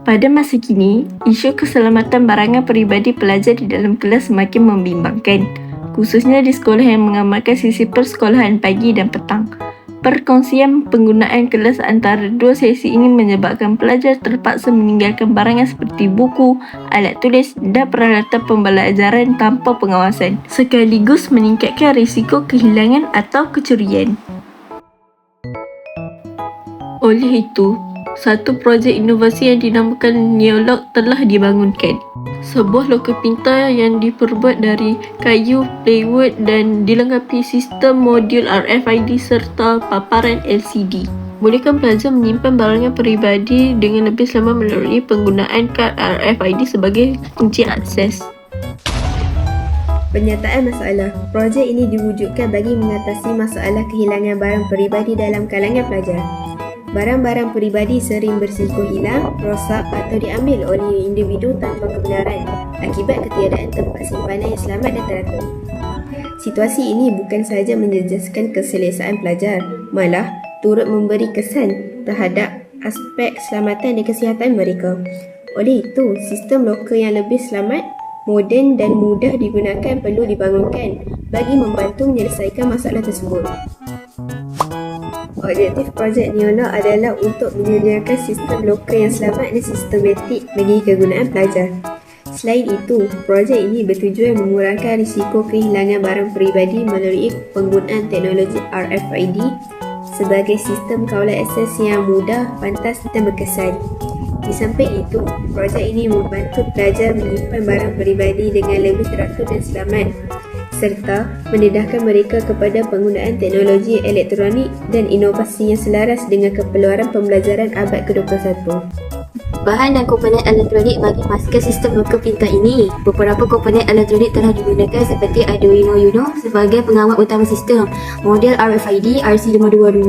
Pada masa kini, isu keselamatan barangan peribadi pelajar di dalam kelas semakin membimbangkan, khususnya di sekolah yang mengamalkan sesi persekolahan pagi dan petang. Perkongsian penggunaan kelas antara dua sesi ini menyebabkan pelajar terpaksa meninggalkan barangan seperti buku, alat tulis dan peralatan pembelajaran tanpa pengawasan, sekaligus meningkatkan risiko kehilangan atau kecurian. Oleh itu, satu projek inovasi yang dinamakan Neolog telah dibangunkan. Sebuah loker pintar yang diperbuat dari kayu, plywood dan dilengkapi sistem modul RFID serta paparan LCD. Bolehkan pelajar menyimpan barangan peribadi dengan lebih selamat melalui penggunaan kad RFID sebagai kunci akses. Pernyataan masalah. Projek ini diwujudkan bagi mengatasi masalah kehilangan barang peribadi dalam kalangan pelajar. Barang-barang peribadi sering berisiko hilang, rosak atau diambil oleh individu tanpa kebenaran akibat ketiadaan tempat simpanan yang selamat dan teratur. Situasi ini bukan sahaja menjejaskan keselesaan pelajar, malah turut memberi kesan terhadap aspek keselamatan dan kesihatan mereka. Oleh itu, sistem loker yang lebih selamat, moden dan mudah digunakan perlu dibangunkan bagi membantu menyelesaikan masalah tersebut. Objektif projek Neolog adalah untuk menyediakan sistem loker yang selamat dan sistematik bagi kegunaan pelajar. Selain itu, projek ini bertujuan mengurangkan risiko kehilangan barang peribadi melalui penggunaan teknologi RFID sebagai sistem kawalan akses yang mudah, pantas dan berkesan. Di samping itu, projek ini membantu pelajar menyimpan barang peribadi dengan lebih teratur dan selamat, serta mendedahkan mereka kepada penggunaan teknologi elektronik dan inovasi yang selaras dengan keperluan pembelajaran abad ke-21. Bahan dan komponen elektronik bagi memastikan sistem loker pintar ini. Beberapa komponen elektronik telah digunakan seperti Arduino Uno sebagai pengawal utama sistem, model RFID RC522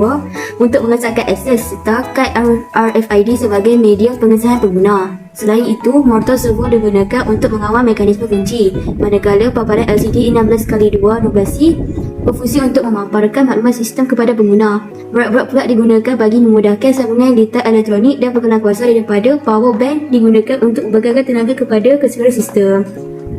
untuk mengesahkan akses serta kad RFID sebagai media pengesahan pengguna. Selain itu, motor servo digunakan untuk mengawal mekanisme kunci, manakala paparan LCD 16x2 12C berfungsi untuk memaparkan maklumat sistem kepada pengguna. Berat-berat pula digunakan bagi memudahkan sambungan data elektronik dan perkenalan kuasa daripada power bank digunakan untuk membekalkan tenaga kepada keseluruhan sistem.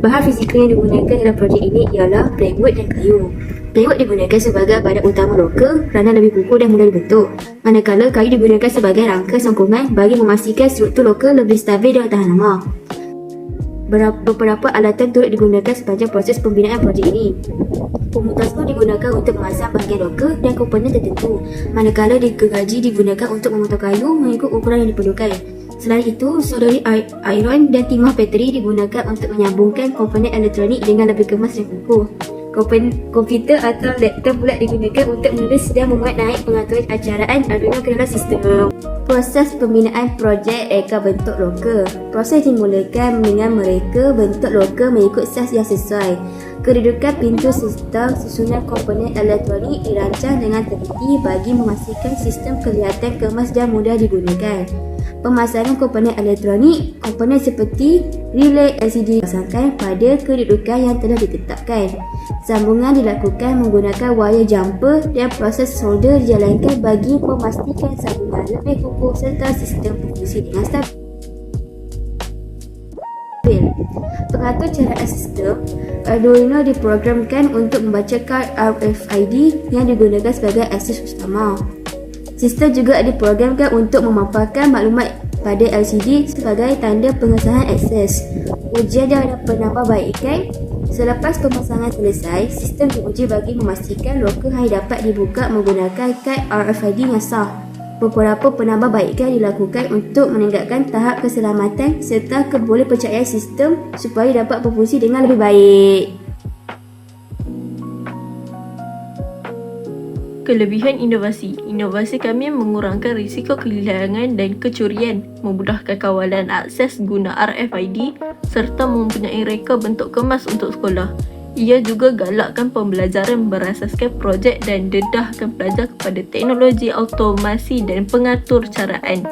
Bahan fizikal yang digunakan dalam projek ini ialah plywood dan kayu. Plywood digunakan sebagai badan utama loker kerana lebih kukuh dan mudah dibentuk, manakala kayu digunakan sebagai rangka songkongan bagi memastikan struktur loker lebih stabil dan tahan lama. Beberapa alatan turut digunakan sepanjang proses pembinaan projek ini. Pemutasku digunakan untuk memasang bahagian loker dan komponen tertentu, manakala gergaji digunakan untuk memotong kayu mengikut ukuran yang diperlukan. Selain itu, soldering iron dan timah bateri digunakan untuk menyambungkan komponen elektronik dengan lebih kemas dan kukuh. Komputer atau laptop pula digunakan untuk menulis dan memuat naik pengaturan acaraan Arduino ke dalam sistem. Proses pembinaan projek reka bentuk loker. Proses dimulakan dengan mereka bentuk loker mengikut saiz yang sesuai. Kedudukan pintu serta susunan komponen elektronik dirancang dengan teliti bagi memastikan sistem kelihatan kemas dan mudah digunakan. Pemasangan komponen elektronik, komponen seperti relay LCD dipasangkan pada kedudukan yang telah ditetapkan. Sambungan dilakukan menggunakan wire jumper dan proses solder dijalankan bagi memastikan sambungan lebih kukuh serta sistem berfungsi dengan stabil. Pengatur caraan sistem, Arduino diprogramkan untuk membaca kad RFID yang digunakan sebagai akses utama. Sistem juga diprogramkan untuk memaparkan maklumat pada LCD sebagai tanda pengesahan akses. Ujian dan penambahbaikan. Selepas pemasangan selesai, sistem diuji bagi memastikan loker hanya dapat dibuka menggunakan kad RFID yang sah. Beberapa penambahbaikan dilakukan untuk meningkatkan tahap keselamatan serta kebolehpercayaan sistem supaya dapat berfungsi dengan lebih baik. Kelebihan inovasi. Inovasi kami mengurangkan risiko kehilangan dan kecurian, memudahkan kawalan akses guna RFID serta mempunyai reka bentuk kemas untuk sekolah. Ia juga galakkan pembelajaran berasaskan projek dan dedahkan pelajar kepada teknologi automasi dan pengatur caraan.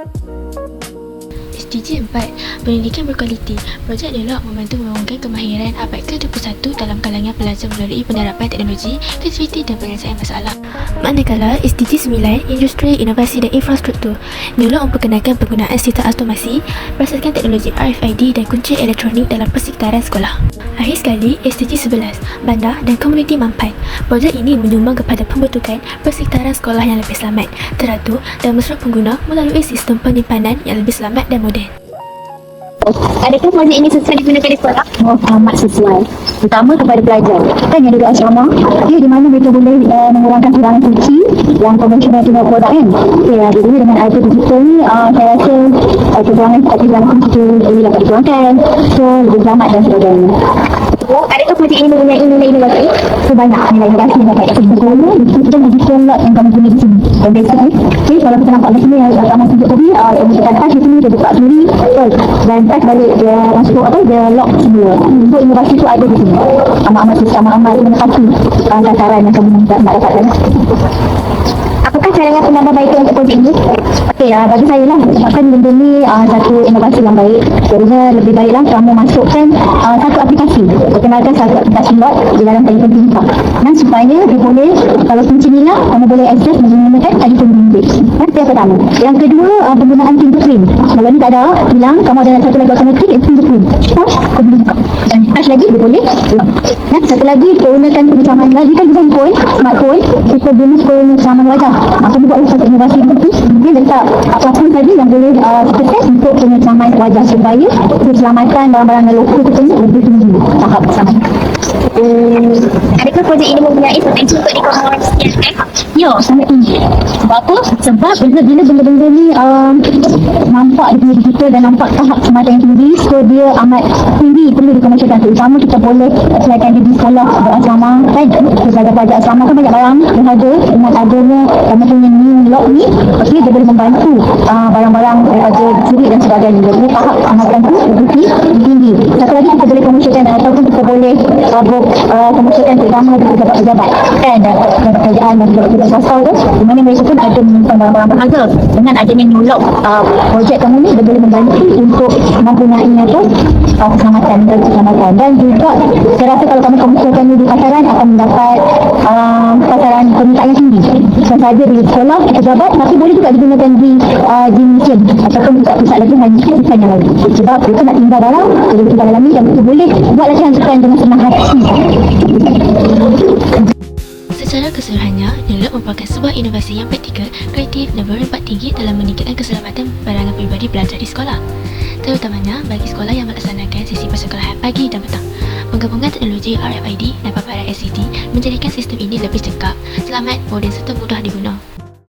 SDG 4. Pendidikan berkualiti. Projek Neolog membantu mengembangkan kemahiran abad ke-21 dalam kalangan pelajar melalui penerapan teknologi, kreativiti dan penyelesaian masalah. Manakala SDG 9 Industri, Inovasi dan Infrastruktur menyolong memperkenalkan penggunaan sistem automasi berdasarkan teknologi RFID dan kunci elektronik dalam persekitaran sekolah. Akhir sekali, SDG 11 Bandar dan Komuniti Mampan. Projek ini menyumbang kepada pembentukan persekitaran sekolah yang lebih selamat, teratur dan mesra pengguna melalui sistem penyimpanan yang lebih selamat dan moden. Adakah projek ini sesuai digunakan di sekolah? Amat sesuai, terutama kepada pelajar kan yang duduk asrama, di mana mereka boleh mengurangkan kurangan suci yang konvensional tidak produk kan. Jadi dengan IT digital ni saya rasa kurangan suci ini dapat dikurangkan, so lebih selamat dan sebagainya. Adakah projek ini mempunyai nilai inovasi? Banyak nilai inovasi yang dapat sebetulnya sistem digital lot yang kami guna di sini. Dan basically, kalau kita nampak di sini yang sama tunjuk tadi, kita touch di sini, dia buka sendiri, dan touch balik dia masuk dia lock semula. So inovasi tu ada di sini. Amat-amat susah, amat-amat menepati sasaran yang kami nak dapatkan. Apakah cadangan penambahbaikan untuk projek ini? Bagi saya lah, sebabkan benda ni satu inovasi yang baik. Jadinya lebih baiklah kamu masukkan satu aplikasi, perkenalkan satu aplikasi lot di dalam telefon pintar. Dan supaya dia boleh, kalau kunci hilang, kamu boleh akses menggunakan telefon bimbit. Itu yang pertama. Yang kedua, penggunaan fingerprint. Kalau ni tak ada, hilang, kamu ada satu lagi automatik, itu fingerprint. Touch, kau boleh buka. Dan touch lagi, dia boleh hilang. Dan satu lagi, pergunakan pengecaman lagi kan dengan phone, smartphone, kita guna pengecaman wajah. Kamu buat satu inovasi itu, dia letak apapun tadi yang boleh kita set untuk pengecaman wajah supaya keselamatan barang-barang lokal kita ni lebih tinggi tahap sama. Adakah projek ini mempunyai potensi untuk dikomersialkan? Ya, sangat tinggi. Sebab apa? Sebab bila benda-benda ni nampak dia digital dan nampak tahap kematangan yang tinggi, so dia amat tinggi perlu dikomersialkan. Terutama kita boleh applykan dia di sekolah berasrama kan, sebagai pelajar asrama kan banyak barang yang ada dengan adanya kami punya new lock ni, dia boleh membantu barang-barang daripada curi dan sebagainya. Jadi tahap amatan tu lebih tinggi. Satu lagi kita boleh komersialkan ataupun kita boleh komersialkan terutama di pejabat-pejabat kan, pejabat kerajaan dan pejabat swasta tu, di mana mereka pun ada menyimpan barang-barang berharga. Dengan adanya new lock projek kamu ni, dia boleh membantu untuk mempunyai keselamatan dan juga saya rasa kalau kamu komersialkan ni di pasaran akan mendapat pasaran permintaan yang tinggi. Bukan sahaja di sekolah, pejabat, tapi boleh juga digunakan di museum ataupun pusat latihan yang lain. Sebab kita nak tinggal dalam, jadi tinggal dalam ni dan kita boleh buat latihan sukan dengan senang hati. Secara keseluruhannya, Nilot merupakan sebuah inovasi yang praktikal, kreatif dan berdampak tinggi dalam meningkatkan keselamatan barangan peribadi pelajar di sekolah, terutamanya bagi sekolah yang melaksanakan sesi persekolahan pagi dan petang. Penggabungan teknologi RFID dan paparan LCD menjadikan sistem ini lebih cekap, selamat, moden serta mudah diguna.